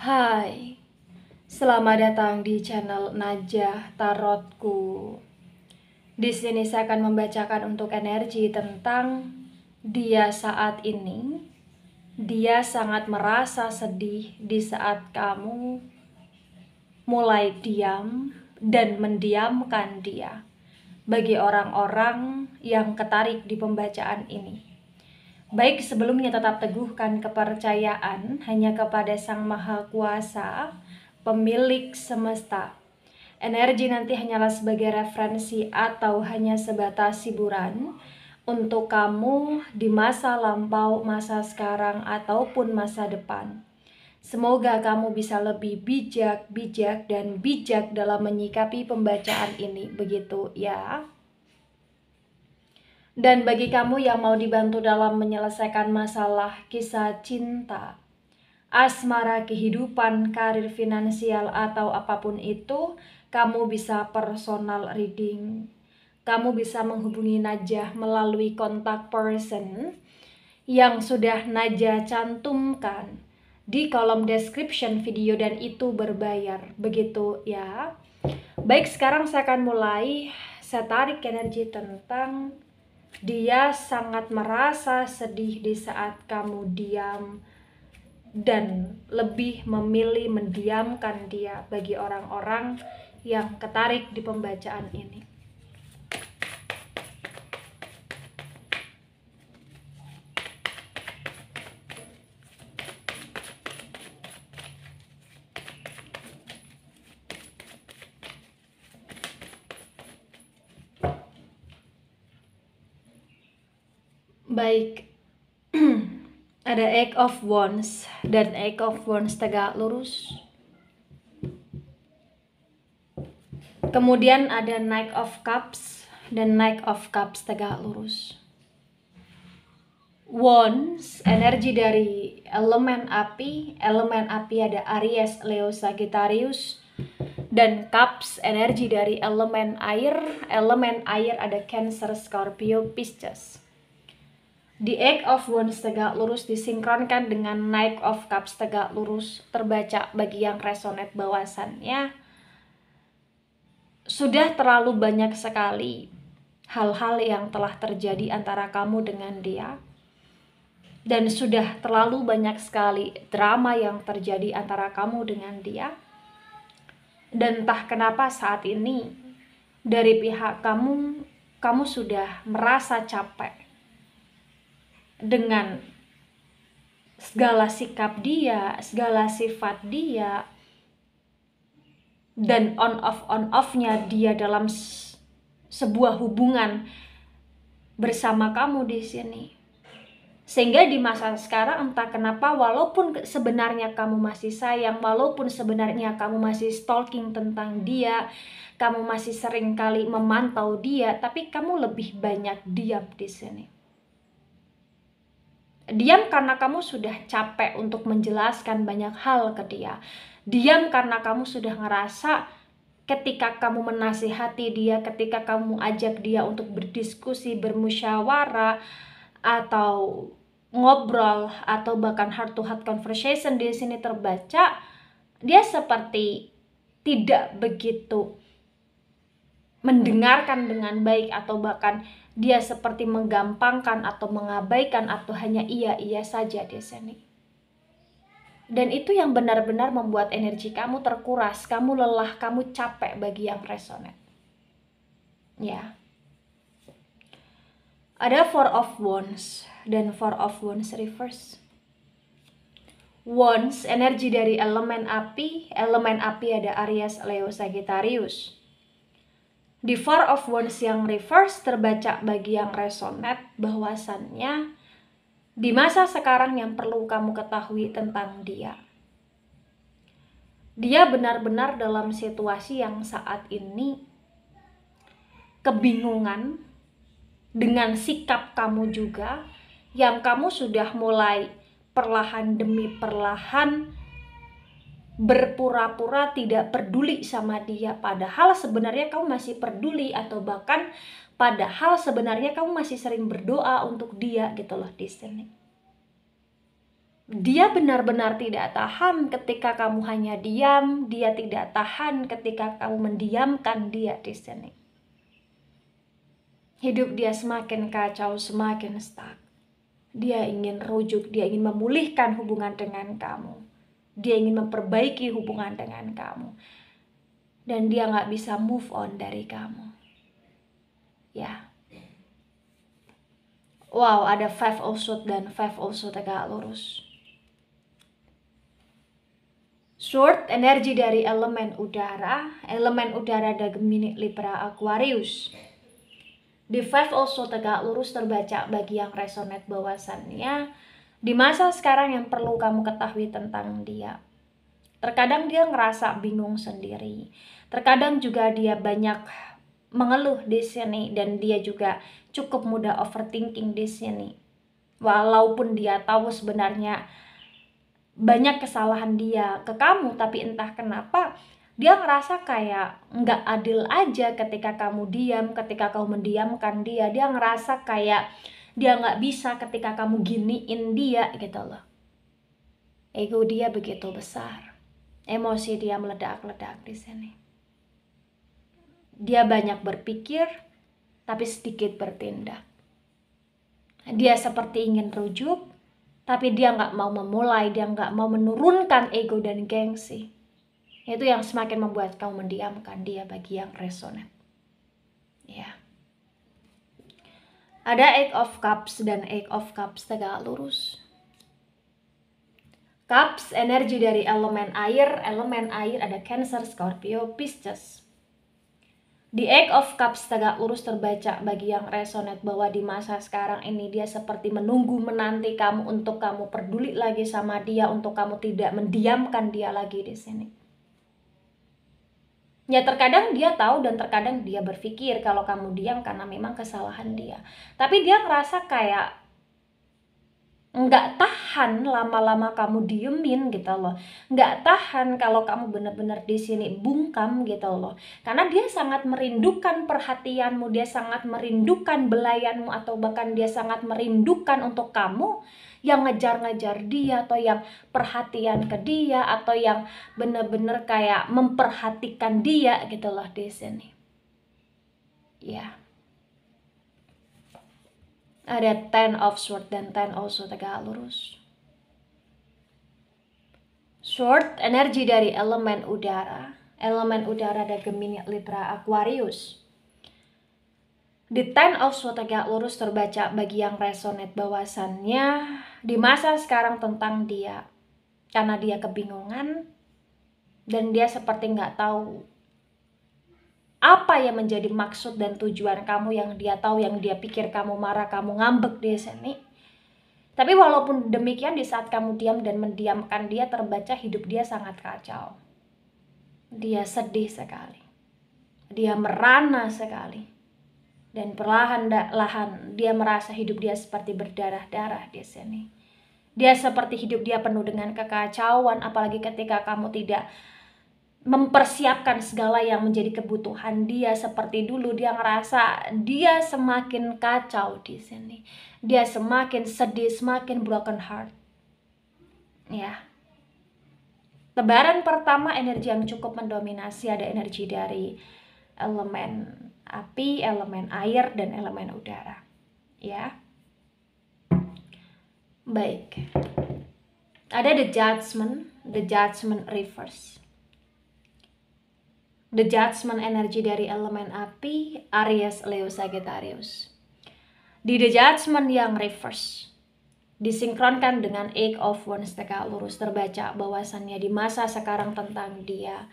Hai, selamat datang di channel Najah Tarotku. Di sini saya akan membacakan untuk energi tentang dia saat ini. Dia sangat merasa sedih di saat kamu mulai diam dan mendiamkan dia. Bagi orang-orang yang ketarik di pembacaan ini, baik sebelumnya tetap teguhkan kepercayaan hanya kepada Sang Maha Kuasa, pemilik semesta. Energi nanti hanyalah sebagai referensi atau hanya sebatas hiburan untuk kamu di masa lampau, masa sekarang, ataupun masa depan. Semoga kamu bisa lebih bijak dalam menyikapi pembacaan ini, begitu ya. Dan bagi kamu yang mau dibantu dalam menyelesaikan masalah kisah cinta, asmara, kehidupan, karir, finansial, atau apapun itu, kamu bisa personal reading. Kamu bisa menghubungi Najah melalui kontak person yang sudah Najah cantumkan di kolom description video, dan itu berbayar, begitu ya. Baik, sekarang saya akan mulai. Saya tarik energi tentang dia sangat merasa sedih di saat kamu diam dan lebih memilih mendiamkan dia, bagi orang-orang yang ketarik di pembacaan ini. Baik, ada Eight of Wands dan Eight of Wands tegak lurus. Kemudian ada Knight of Cups dan Knight of Cups tegak lurus. Wands, energi dari elemen api ada Aries, Leo, Sagittarius. Dan Cups, energi dari elemen air ada Cancer, Scorpio, Pisces. The Eight of Wands tegak lurus disinkronkan dengan Knight of Cups tegak lurus. Terbaca bagi yang resonate bahwasannya sudah terlalu banyak sekali hal-hal yang telah terjadi antara kamu dengan dia. Dan sudah terlalu banyak sekali drama yang terjadi antara kamu dengan dia. Dan entah kenapa saat ini dari pihak kamu sudah merasa capek dengan segala sikap dia, segala sifat dia, dan on off-nya dia dalam sebuah hubungan bersama kamu di sini. Sehingga di masa sekarang entah kenapa, walaupun sebenarnya kamu masih sayang, walaupun sebenarnya kamu masih stalking tentang dia, kamu masih sering kali memantau dia, tapi kamu lebih banyak diam di sini. Diam karena kamu sudah capek untuk menjelaskan banyak hal ke dia. Diam karena kamu sudah ngerasa ketika kamu menasihati dia, ketika kamu ajak dia untuk berdiskusi, bermusyawarah, atau ngobrol, atau bahkan heart to heart conversation, di sini terbaca dia seperti tidak begitu mendengarkan dengan baik, atau bahkan dia seperti menggampangkan atau mengabaikan, atau hanya iya saja di sini. Dan itu yang benar-benar membuat energi kamu terkuras, kamu lelah, kamu capek, bagi yang resonate. Ya. Ada Four of Wands dan Four of Wands reverse. Wands, energi dari elemen api ada Aries, Leo, Sagittarius. Di Four of Wands yang reverse terbaca bagi yang resonate bahwasannya di masa sekarang yang perlu kamu ketahui tentang dia. Dia benar-benar dalam situasi yang saat ini kebingungan dengan sikap kamu juga, yang kamu sudah mulai perlahan demi perlahan berpura-pura tidak peduli sama dia, padahal sebenarnya kamu masih peduli, atau bahkan padahal sebenarnya kamu masih sering berdoa untuk dia gitu loh di sini. Dia benar-benar tidak tahan ketika kamu hanya diam, dia tidak tahan ketika kamu mendiamkan dia di sini. Hidup dia semakin kacau, semakin stuck. Dia ingin rujuk, dia ingin memulihkan hubungan dengan kamu. Dia ingin memperbaiki hubungan dengan kamu. Dan dia nggak bisa move on dari kamu. Ya. Wow, ada Five of Swords dan Five of Swords tegak lurus. Sword, energi dari elemen udara ada Gemini, Libra, Aquarius. Di Five of Swords tegak lurus terbaca bagi yang resonate bahwasannya di masa sekarang yang perlu kamu ketahui tentang dia. Terkadang dia ngerasa bingung sendiri. Terkadang juga dia banyak mengeluh di sini dan dia juga cukup mudah overthinking di sini. Walaupun dia tahu sebenarnya banyak kesalahan dia ke kamu, tapi entah kenapa dia ngerasa kayak nggak adil aja ketika kamu diam, ketika kamu mendiamkan dia. Dia ngerasa kayak dia nggak bisa ketika kamu giniin dia gitu loh. Ego dia begitu besar, emosi dia meledak-ledak di sini. Dia banyak berpikir, tapi sedikit bertindak. Dia seperti ingin rujuk, tapi dia nggak mau memulai, dia nggak mau menurunkan ego dan gengsi. Itu yang semakin membuat kamu mendiamkan dia bagi yang resonate. Ya. Ada Eight of Cups dan Eight of Cups tegak lurus. Cups, energi dari elemen air ada Cancer, Scorpio, Pisces. Di Eight of Cups tegak lurus terbaca bagi yang resonate bahwa di masa sekarang ini dia seperti menunggu menanti kamu untuk kamu peduli lagi sama dia, untuk kamu tidak mendiamkan dia lagi di sini. Ya terkadang dia tahu dan terkadang dia berpikir kalau kamu diam karena memang kesalahan dia. Tapi dia ngerasa kayak nggak tahan lama-lama kamu diemin gitu loh. Nggak tahan kalau kamu benar-benar di sini bungkam gitu loh. Karena dia sangat merindukan perhatianmu, dia sangat merindukan belayanmu, atau bahkan dia sangat merindukan untuk kamu yang ngejar-ngejar dia, atau yang perhatian ke dia, atau yang benar-benar kayak memperhatikan dia gitu loh di sini. Ya. Ada Ten of Swords dan Ten of Swords tegak lurus. Sword, energi dari elemen udara ada Gemini, Libra, Aquarius. Di Ten of Swords tegak lurus terbaca bagi yang resonate bahwasannya di masa sekarang tentang dia, karena dia kebingungan dan dia seperti nggak tahu apa yang menjadi maksud dan tujuan kamu, yang dia tahu, yang dia pikir kamu marah, kamu ngambek di sini. Tapi walaupun demikian, di saat kamu diam dan mendiamkan dia, terbaca hidup dia sangat kacau. Dia sedih sekali. Dia merana sekali. Dan perlahan-lahan dia merasa hidup dia seperti berdarah-darah di sini. Dia seperti hidup dia penuh dengan kekacauan, apalagi ketika kamu tidak mempersiapkan segala yang menjadi kebutuhan dia seperti dulu. Dia ngerasa dia semakin kacau di sini. Dia semakin sedih, semakin broken heart. Ya. Tebaran pertama energi yang cukup mendominasi ada energi dari elemen api, elemen air, dan elemen udara. Ya. Baik. Ada the judgment reverse. The Judgment energi dari elemen api, Aries, Leo, Sagittarius. Di The Judgment yang reverse, disinkronkan dengan Eight of Wands tegak lurus, terbaca bahwasannya di masa sekarang tentang dia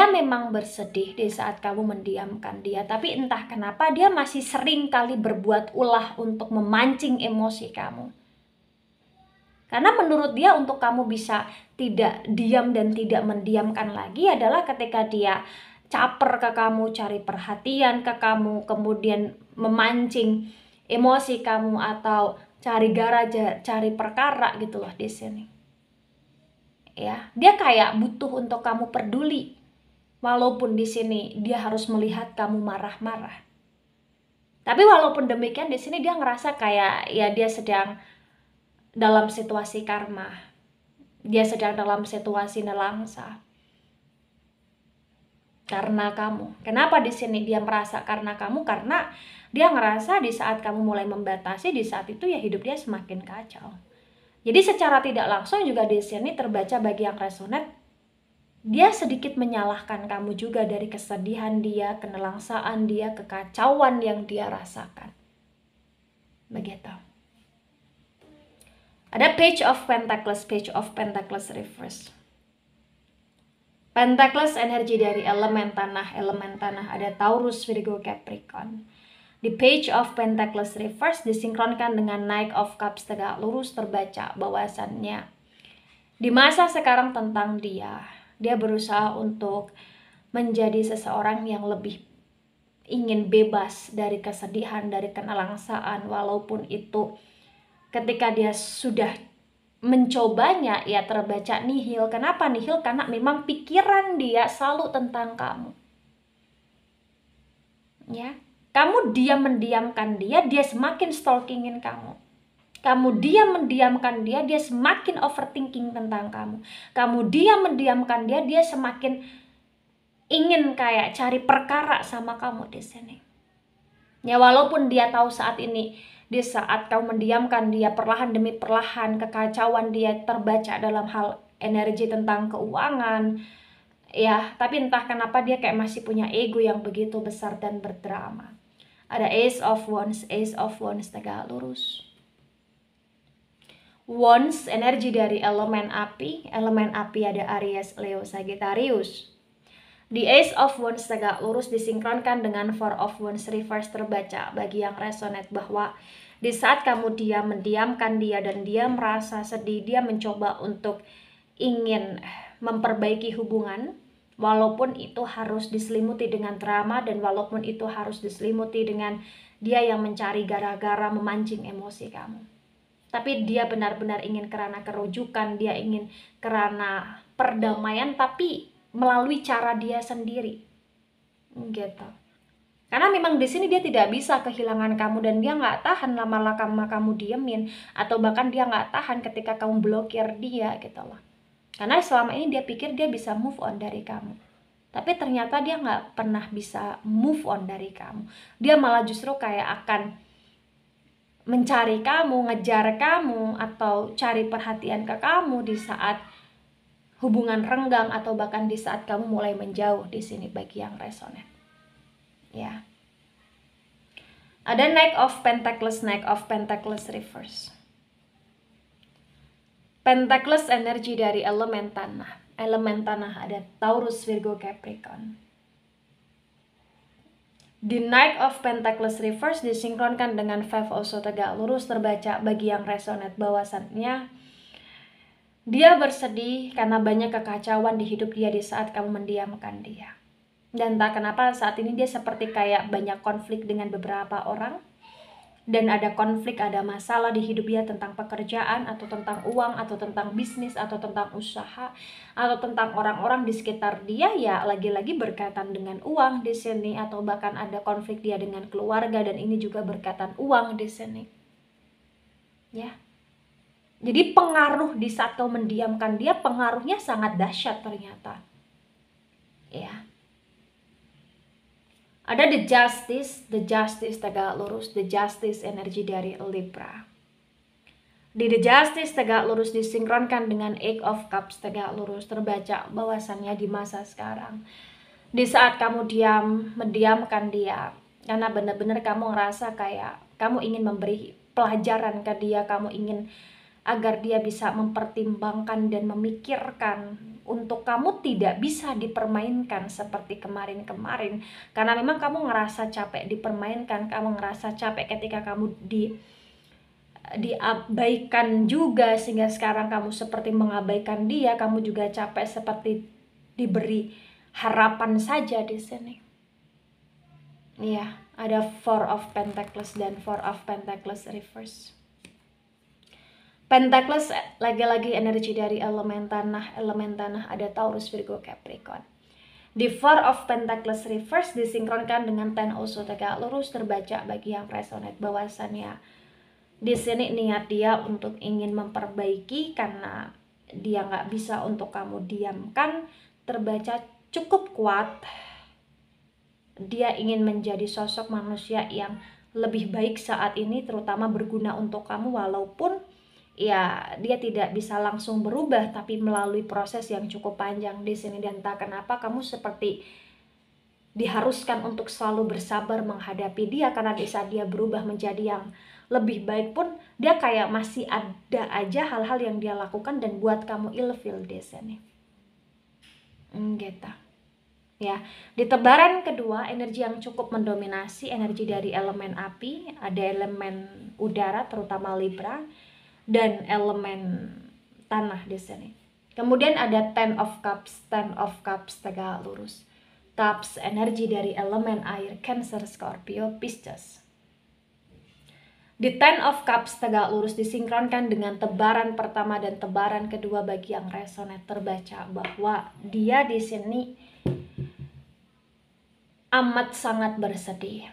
memang bersedih di saat kamu mendiamkan dia. Tapi entah kenapa dia masih sering kali berbuat ulah untuk memancing emosi kamu. Karena menurut dia untuk kamu bisa tidak diam dan tidak mendiamkan lagi adalah ketika dia caper ke kamu, cari perhatian ke kamu, kemudian memancing emosi kamu atau cari gara, cari perkara gitu loh di sini. Ya, dia kayak butuh untuk kamu peduli. Walaupun di sini dia harus melihat kamu marah-marah. Tapi walaupun demikian di sini dia ngerasa kayak ya dia sedang dalam situasi karma. Dia sedang dalam situasi nelangsa. Karena kamu. Kenapa di sini dia merasa karena kamu? Karena dia ngerasa di saat kamu mulai membatasi, di saat itu ya hidup dia semakin kacau. Jadi secara tidak langsung juga di sini terbaca bagi yang resonate, dia sedikit menyalahkan kamu juga dari kesedihan dia, kenelangsaan dia, kekacauan yang dia rasakan. Begitu. Ada Page of Pentacles reverse. Pentacles energi dari elemen tanah ada Taurus, Virgo, Capricorn. Di Page of Pentacles reverse disinkronkan dengan Knight of Cups tegak lurus, terbaca bahwasannya di masa sekarang tentang dia berusaha untuk menjadi seseorang yang lebih ingin bebas dari kesedihan, dari kenelangsaan, walaupun itu ketika dia sudah mencobanya ya terbaca nihil. Kenapa nihil? Karena memang pikiran dia selalu tentang kamu. Ya, kamu mendiamkan dia semakin stalkingin kamu. Kamu mendiamkan dia semakin overthinking tentang kamu. Kamu mendiamkan dia semakin ingin kayak cari perkara sama kamu di sini. Ya, walaupun dia tahu saat ini, di saat kamu mendiamkan dia, perlahan demi perlahan kekacauan dia terbaca dalam hal energi tentang keuangan. Ya, tapi entah kenapa dia kayak masih punya ego yang begitu besar dan berdrama. Ada Ace of Wands tegak lurus. Wands energi dari elemen api ada Aries, Leo, Sagittarius. Di Ace of Wands tegak lurus disinkronkan dengan Four of Wands reverse, terbaca bagi yang resonate bahwa di saat kamu mendiamkan dia dan dia merasa sedih, dia mencoba untuk ingin memperbaiki hubungan, walaupun itu harus diselimuti dengan drama dan walaupun itu harus diselimuti dengan dia yang mencari gara-gara, memancing emosi kamu. Tapi dia benar-benar ingin karena kerujukan, dia ingin karena perdamaian, tapi melalui cara dia sendiri, gitu. Karena memang di sini dia tidak bisa kehilangan kamu dan dia nggak tahan lama-lama kamu diemin, atau bahkan dia nggak tahan ketika kamu blokir dia, gitu loh. Karena selama ini dia pikir dia bisa move on dari kamu, tapi ternyata dia nggak pernah bisa move on dari kamu. Dia malah justru kayak akan mencari kamu, ngejar kamu, atau cari perhatian ke kamu di saat hubungan renggang atau bahkan di saat kamu mulai menjauh di sini bagi yang resonate. Ya. Ada Knight of Pentacles reverse. Pentacles energi dari elemen tanah. Elemen tanah ada Taurus, Virgo, Capricorn. Di Knight of Pentacles reverse disinkronkan dengan Five of Swords tegak lurus, terbaca bagi yang resonate bahwasannya dia bersedih karena banyak kekacauan di hidup dia di saat kamu mendiamkan dia. Dan tak kenapa saat ini dia seperti kayak banyak konflik dengan beberapa orang. Dan ada konflik, ada masalah di hidup dia tentang pekerjaan, atau tentang uang, atau tentang bisnis, atau tentang usaha, atau tentang orang-orang di sekitar dia, ya lagi-lagi berkaitan dengan uang di sini, atau bahkan ada konflik dia dengan keluarga dan ini juga berkaitan uang di sini. Ya. Jadi pengaruh di saat kau mendiamkan dia, pengaruhnya sangat dahsyat ternyata. Ya. Ada The Justice tegak lurus, The Justice energi dari Libra. Di The Justice tegak lurus disinkronkan dengan Eight of Cups tegak lurus, terbaca bahwasannya di masa sekarang, di saat kamu mendiamkan dia, karena benar-benar kamu ngerasa kayak kamu ingin memberi pelajaran ke dia, kamu ingin agar dia bisa mempertimbangkan dan memikirkan untuk kamu tidak bisa dipermainkan seperti kemarin-kemarin. Karena memang kamu ngerasa capek dipermainkan, kamu ngerasa capek ketika kamu diabaikan juga, sehingga sekarang kamu seperti mengabaikan dia, kamu juga capek seperti diberi harapan saja di sini. Iya, ada Four of Pentacles dan Four of Pentacles reverse. Pentacles lagi-lagi energi dari elemen tanah ada Taurus, Virgo, Capricorn. Di Four of Pentacles reverse disinkronkan dengan Ten of Swords tegak lurus, terbaca bagi yang resonate bahwasannya Di sini niat dia untuk ingin memperbaiki karena dia nggak bisa untuk kamu diamkan, terbaca cukup kuat. Dia ingin menjadi sosok manusia yang lebih baik saat ini, terutama berguna untuk kamu, walaupun ya dia tidak bisa langsung berubah, tapi melalui proses yang cukup panjang di sini. Dan entah kenapa kamu seperti diharuskan untuk selalu bersabar menghadapi dia, karena di saat dia berubah menjadi yang lebih baik pun dia kayak masih ada aja hal-hal yang dia lakukan dan buat kamu ilfeel di sini. Gitu. Ya, di tebaran kedua energi yang cukup mendominasi energi dari elemen api, ada elemen udara terutama Libra dan elemen tanah di sini. Kemudian ada Ten of Cups tegak lurus. Cups energi dari elemen air, Cancer, Scorpio, Pisces. Di Ten of Cups tegak lurus disinkronkan dengan tebaran pertama dan tebaran kedua. Bagi yang resonate terbaca bahwa dia di sini amat sangat bersedih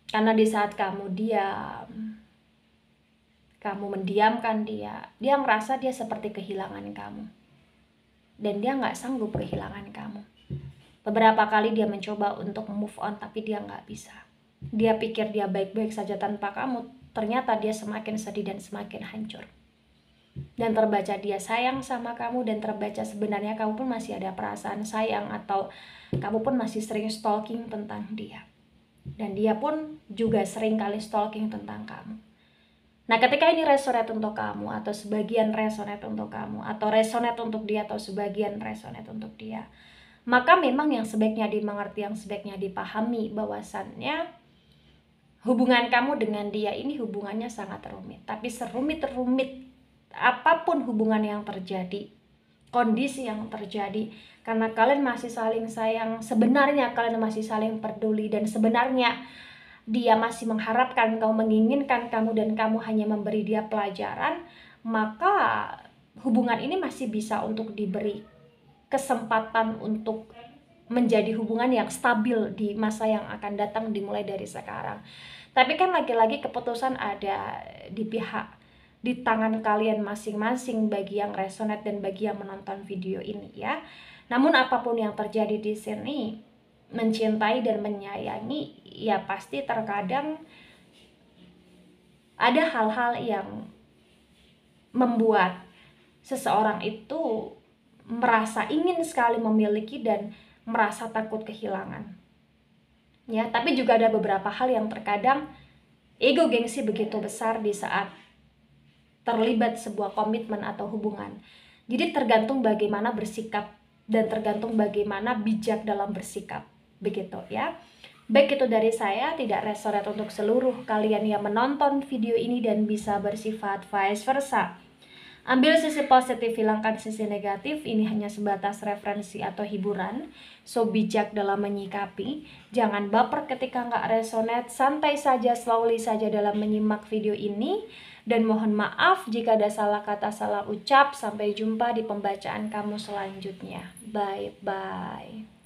karena di saat kamu diam, kamu mendiamkan dia ngerasa dia seperti kehilangan kamu dan dia nggak sanggup kehilangan kamu. Beberapa kali dia mencoba untuk move on tapi dia nggak bisa. Dia pikir dia baik-baik saja tanpa kamu, ternyata dia semakin sedih dan semakin hancur. Dan terbaca dia sayang sama kamu, dan terbaca sebenarnya kamu pun masih ada perasaan sayang, atau kamu pun masih sering stalking tentang dia. Dan dia pun juga sering kali stalking tentang kamu. Nah, ketika ini resonate untuk kamu, atau sebagian resonate untuk kamu, atau resonate untuk dia, atau sebagian resonate untuk dia, maka memang yang sebaiknya dimengerti, yang sebaiknya dipahami bahwasannya hubungan kamu dengan dia ini hubungannya sangat rumit. Tapi serumit-rumit apapun hubungan yang terjadi, kondisi yang terjadi, karena kalian masih saling sayang, sebenarnya kalian masih saling peduli, dan sebenarnya dia masih mengharapkan kamu, menginginkan kamu, dan kamu hanya memberi dia pelajaran, maka hubungan ini masih bisa untuk diberi kesempatan untuk menjadi hubungan yang stabil di masa yang akan datang dimulai dari sekarang. Tapi kan lagi-lagi keputusan ada di tangan kalian masing-masing bagi yang resonate dan bagi yang menonton video ini ya. Namun apapun yang terjadi di sini, mencintai dan menyayangi ya pasti terkadang ada hal-hal yang membuat seseorang itu merasa ingin sekali memiliki dan merasa takut kehilangan. Ya, tapi juga ada beberapa hal yang terkadang ego gengsi begitu besar di saat terlibat sebuah komitmen atau hubungan. Jadi tergantung bagaimana bersikap dan tergantung bagaimana bijak dalam bersikap, begitu ya. Baik, itu dari saya, tidak resonate untuk seluruh kalian yang menonton video ini dan bisa bersifat vice versa. Ambil sisi positif, hilangkan sisi negatif. Ini hanya sebatas referensi atau hiburan. So bijak dalam menyikapi. Jangan baper ketika nggak resonate. Santai saja, slowly saja dalam menyimak video ini. Dan mohon maaf jika ada salah kata, salah ucap. Sampai jumpa di pembacaan kamu selanjutnya. Bye-bye.